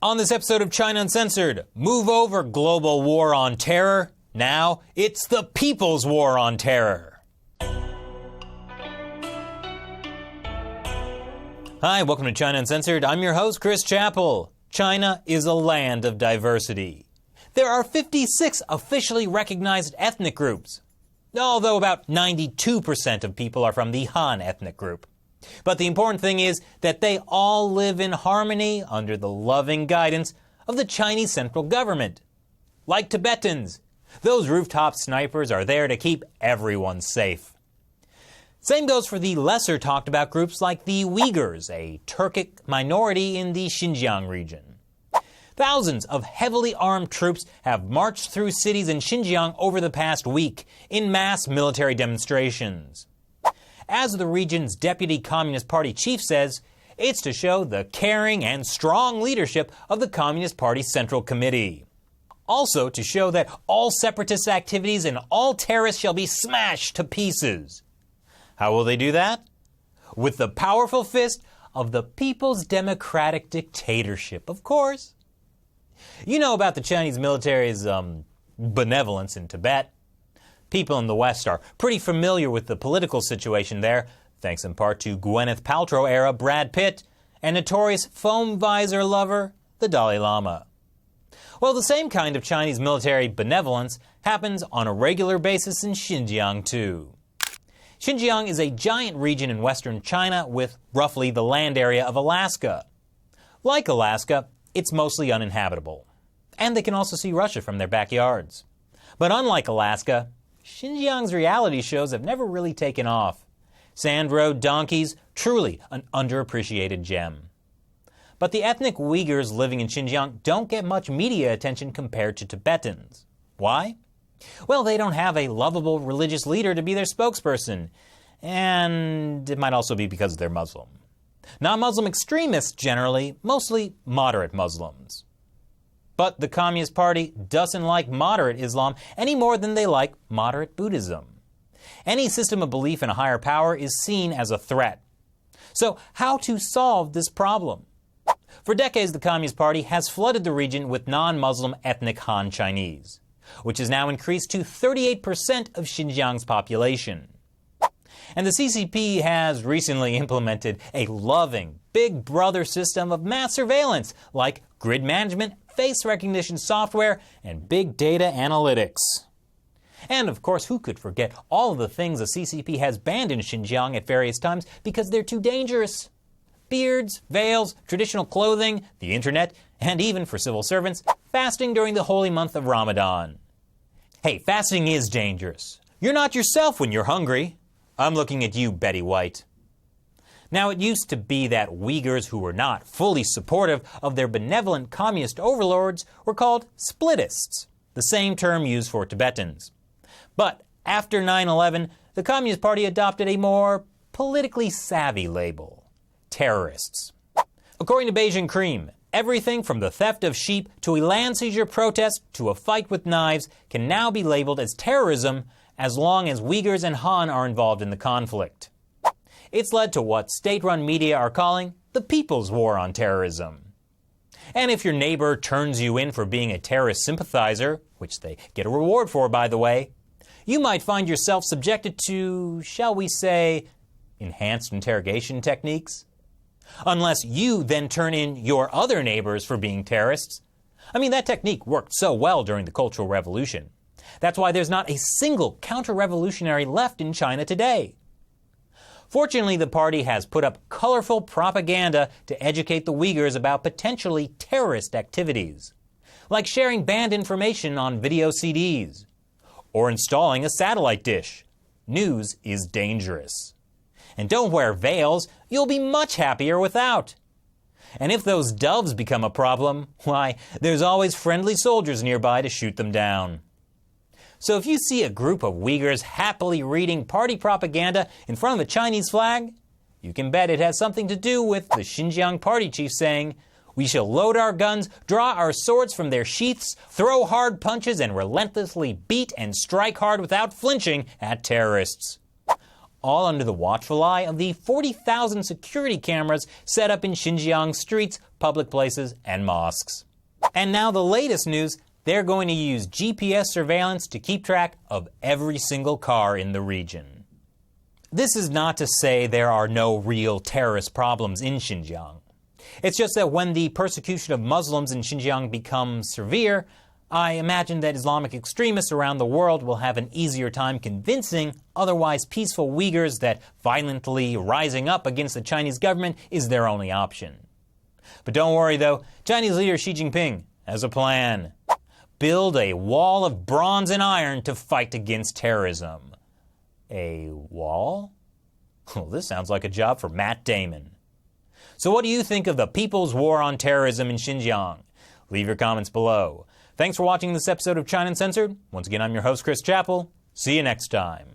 On this episode of China Uncensored, move over global war on terror. Now it's the people's war on terror. Hi, welcome to China Uncensored. I'm your host, Chris Chappell. China is a land of diversity. There are 56 officially recognized ethnic groups, although about 92% of people are from the Han ethnic group. But the important thing is that they all live in harmony under the loving guidance of the Chinese central government. Like Tibetans, those rooftop snipers are there to keep everyone safe. Same goes for the lesser talked about groups like the Uyghurs, a Turkic minority in the Xinjiang region. Thousands of heavily armed troops have marched through cities in Xinjiang over the past week in mass military demonstrations. As the region's deputy Communist Party chief says, it's to show the caring and strong leadership of the Communist Party Central Committee. Also to show that all separatist activities and all terrorists shall be smashed to pieces. How will they do that? With the powerful fist of the People's Democratic Dictatorship, of course. You know about the Chinese military's benevolence in Tibet. People in the West are pretty familiar with the political situation there, thanks in part to Gwyneth Paltrow-era Brad Pitt and notorious foam visor lover, the Dalai Lama. Well, the same kind of Chinese military benevolence happens on a regular basis in Xinjiang, too. Xinjiang is a giant region in western China with roughly the land area of Alaska. Like Alaska, it's mostly uninhabitable. And they can also see Russia from their backyards. But unlike Alaska, Xinjiang's reality shows have never really taken off. Sand road donkeys, truly an underappreciated gem. But the ethnic Uyghurs living in Xinjiang don't get much media attention compared to Tibetans. Why? Well, they don't have a lovable religious leader to be their spokesperson. And it might also be because they're Muslim. Non-Muslim extremists generally, mostly moderate Muslims. But the Communist Party doesn't like moderate Islam any more than they like moderate Buddhism. Any system of belief in a higher power is seen as a threat. So how to solve this problem? For decades, the Communist Party has flooded the region with non-Muslim ethnic Han Chinese, which has now increased to 38% of Xinjiang's population. And the CCP has recently implemented a loving, big brother system of mass surveillance like grid management, face recognition software, and big data analytics. And of course, who could forget all of the things the CCP has banned in Xinjiang at various times because they're too dangerous? Beards, veils, traditional clothing, the internet, and even for civil servants, fasting during the holy month of Ramadan. Hey, fasting is dangerous. You're not yourself when you're hungry. I'm looking at you, Betty White. Now, it used to be that Uyghurs who were not fully supportive of their benevolent communist overlords were called splitists, the same term used for Tibetans. But after 9/11, the Communist Party adopted a more politically savvy label: terrorists. According to Beijing Cream, everything from the theft of sheep to a land seizure protest to a fight with knives can now be labeled as terrorism as long as Uyghurs and Han are involved in the conflict. It's led to what state-run media are calling the people's war on terrorism. And if your neighbor turns you in for being a terrorist sympathizer, which they get a reward for, by the way, you might find yourself subjected to, shall we say, enhanced interrogation techniques. Unless you then turn in your other neighbors for being terrorists. I mean, that technique worked so well during the Cultural Revolution. That's why there's not a single counter-revolutionary left in China today. Fortunately, the party has put up colorful propaganda to educate the Uyghurs about potentially terrorist activities, like sharing banned information on video CDs, or installing a satellite dish. News is dangerous. And don't wear veils, you'll be much happier without. And if those doves become a problem, why, there's always friendly soldiers nearby to shoot them down. So if you see a group of Uyghurs happily reading party propaganda in front of a Chinese flag, you can bet it has something to do with the Xinjiang party chief saying, "We shall load our guns, draw our swords from their sheaths, throw hard punches, and relentlessly beat and strike hard without flinching at terrorists." All under the watchful eye of the 40,000 security cameras set up in Xinjiang streets, public places and mosques. And now the latest news, they're going to use GPS surveillance to keep track of every single car in the region. This is not to say there are no real terrorist problems in Xinjiang. It's just that when the persecution of Muslims in Xinjiang becomes severe, I imagine that Islamic extremists around the world will have an easier time convincing otherwise peaceful Uyghurs that violently rising up against the Chinese government is their only option. But don't worry though, Chinese leader Xi Jinping has a plan. Build a wall of bronze and iron to fight against terrorism. A wall? Well, this sounds like a job for Matt Damon. So what do you think of the People's War on Terrorism in Xinjiang? Leave your comments below. Thanks for watching this episode of China Uncensored. Once again, I'm your host, Chris Chappell. See you next time.